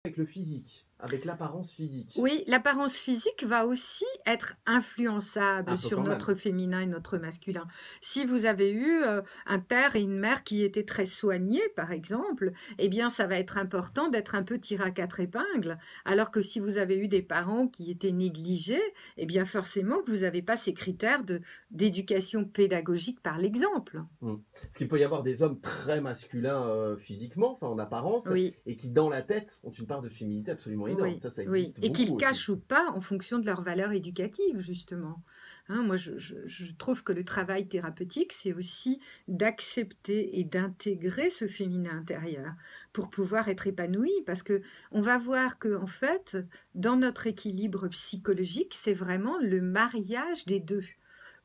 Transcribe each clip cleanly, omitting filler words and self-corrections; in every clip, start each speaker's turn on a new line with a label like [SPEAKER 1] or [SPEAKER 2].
[SPEAKER 1] avec le physique, avec l'apparence physique.
[SPEAKER 2] Oui, l'apparence physique va aussi être influençable
[SPEAKER 1] Un peu
[SPEAKER 2] sur
[SPEAKER 1] quand même.
[SPEAKER 2] notre féminin et notre masculin. Si vous avez eu un père et une mère qui étaient très soignés, par exemple, eh bien, ça va être important d'être un peu tiré à quatre épingles. Alors que si vous avez eu des parents qui étaient négligés, eh bien, forcément que vous n'avez pas ces critères d'éducation pédagogique par l'exemple.
[SPEAKER 1] Parce qu'il peut y avoir des hommes très masculins physiquement, enfin en apparence,
[SPEAKER 2] Oui.
[SPEAKER 1] et qui dans la tête ont une part de féminité absolument énorme.
[SPEAKER 2] Oui,
[SPEAKER 1] Ça
[SPEAKER 2] oui,
[SPEAKER 1] existe
[SPEAKER 2] et qu'ils
[SPEAKER 1] beaucoup aussi.
[SPEAKER 2] cachent ou pas en fonction de leurs valeurs éducatives, justement. Hein, moi, je trouve que le travail thérapeutique, c'est aussi d'accepter et d'intégrer ce féminin intérieur pour pouvoir être épanoui, parce que on va voir que, en fait, dans notre équilibre psychologique, c'est vraiment le mariage des deux.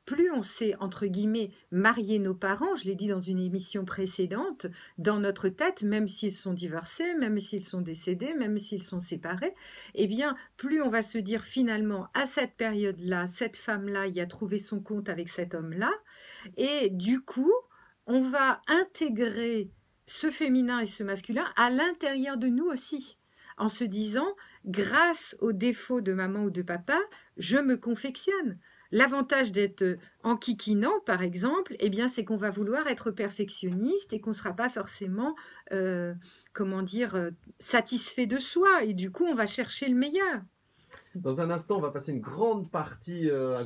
[SPEAKER 2] Plus on sait, entre guillemets, marier nos parents, je l'ai dit dans une émission précédente, dans notre tête, même s'ils sont divorcés, même s'ils sont décédés, même s'ils sont séparés, eh bien, plus on va se dire finalement, à cette période-là, cette femme-là y a trouvé son compte avec cet homme-là, et du coup, on va intégrer ce féminin et ce masculin à l'intérieur de nous aussi, en se disant, grâce aux défauts de maman ou de papa, je me confectionne. L'avantage d'être enquiquinant, par exemple, eh bien, c'est qu'on va vouloir être perfectionniste et qu'on ne sera pas forcément, comment dire, satisfait de soi. Et du coup, on va chercher le meilleur.
[SPEAKER 1] Dans un instant, on va passer une grande partie, un